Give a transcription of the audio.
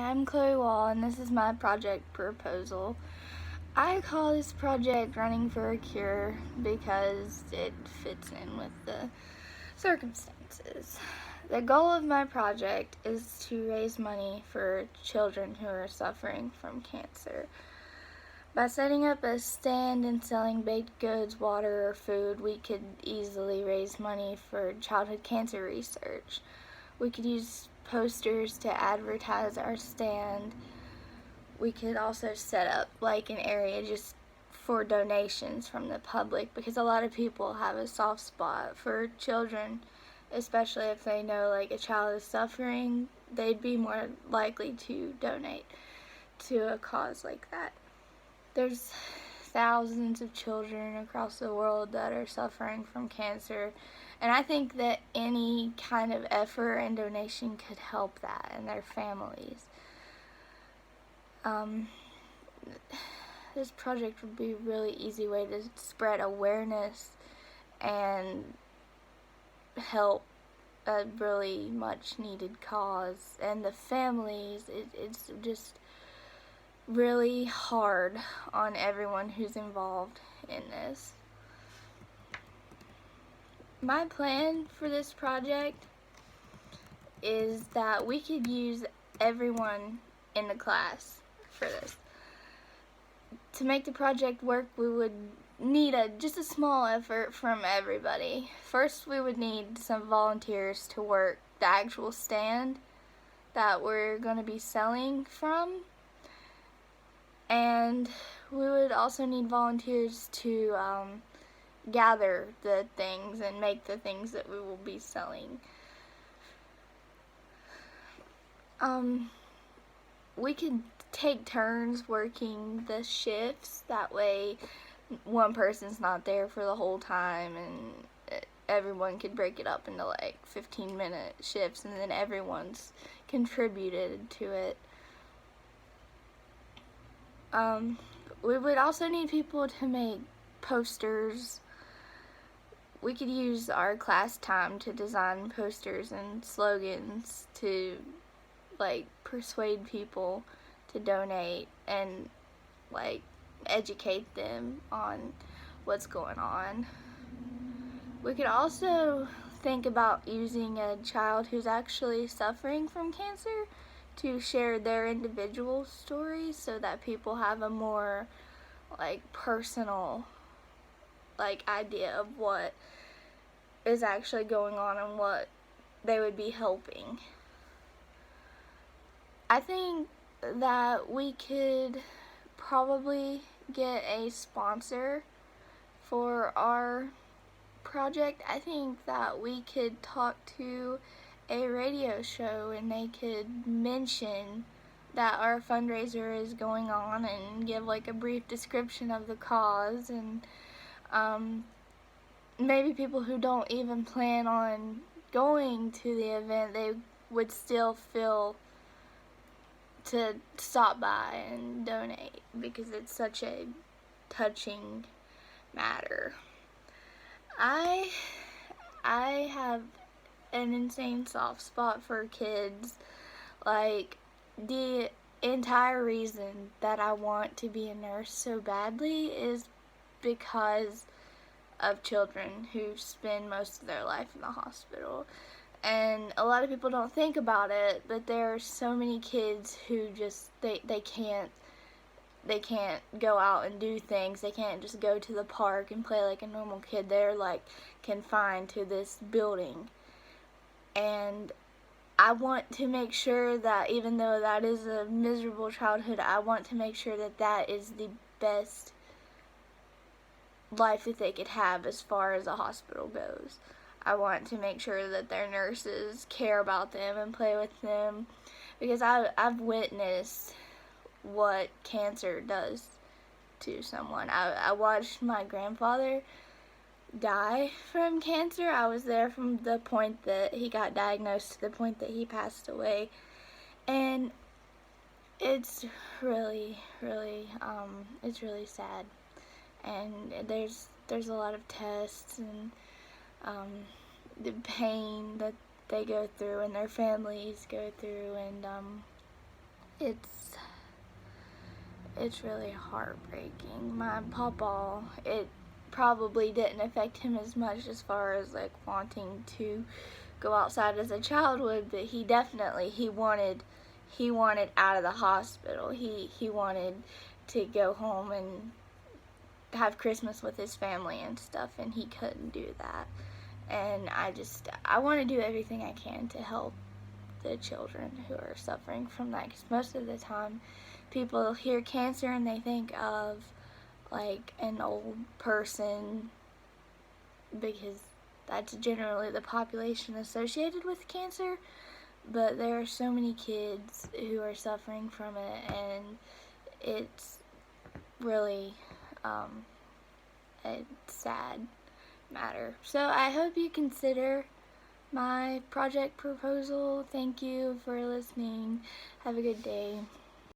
I'm Chloe Wall, and this is my project proposal. I call this project Running for a Cure because it fits in with the circumstances. The goal of my project is to raise money for children who are suffering from cancer. By setting up a stand and selling baked goods, water, or food, we could easily raise money for childhood cancer research. We could use posters to advertise our stand. We could also set up like an area just for donations from the public, because a lot of people have a soft spot for children, especially if they know like a child is suffering. They'd be more likely to donate to a cause like that. There's thousands of children across the world that are suffering from cancer, and I think that any kind of effort and donation could help that and their families. This project would be a really easy way to spread awareness and help a really much needed cause. And the families, it's just really hard on everyone who's involved in this. My plan for this project is that we could use everyone in the class for this. To make the project work, we would need just a small effort from everybody. First, we would need some volunteers to work the actual stand that we're going to be selling from. And we would also need volunteers to gather the things and make the things that we will be selling. We could take turns working the shifts. That way one person's not there for the whole time, and everyone could break it up into like 15-minute shifts, and then everyone's contributed to it. We would also need people to make posters. We could use our class time to design posters and slogans to like persuade people to donate and like educate them on what's going on. We could also think about using a child who's actually suffering from cancer to share their individual stories, so that people have a more like personal like idea of what is actually going on and what they would be helping. I think that we could probably get a sponsor for our project. I think that we could talk to a radio show and they could mention that our fundraiser is going on and give like a brief description of the cause, and maybe people who don't even plan on going to the event, they would still feel to stop by and donate because it's such a touching matter. I have an insane soft spot for kids. Like, the entire reason that I want to be a nurse so badly is because of children who spend most of their life in the hospital. And a lot of people don't think about it, but there are so many kids who just they can't go out and do things. They can't just go to the park and play like a normal kid. They're like confined to this building. And I want to make sure that even though that is a miserable childhood, I want to make sure that that is the best life that they could have as far as a hospital goes. I want to make sure that their nurses care about them and play with them, because I've witnessed what cancer does to someone. I watched my grandfather die from cancer. I was there from the point that he got diagnosed to the point that he passed away, and it's really it's really sad. And there's a lot of tests and the pain that they go through and their families go through, and it's really heartbreaking. My papa, it probably didn't affect him as much as far as like wanting to go outside as a child would, but he wanted out of the hospital. He wanted to go home and have Christmas with his family and stuff, and he couldn't do that. And I want to do everything I can to help the children who are suffering from that, because most of the time people hear cancer and they think of like an old person, because that's generally the population associated with cancer, but there are so many kids who are suffering from it, and it's really a sad matter. So I hope you consider my project proposal. Thank you for listening. Have a good day.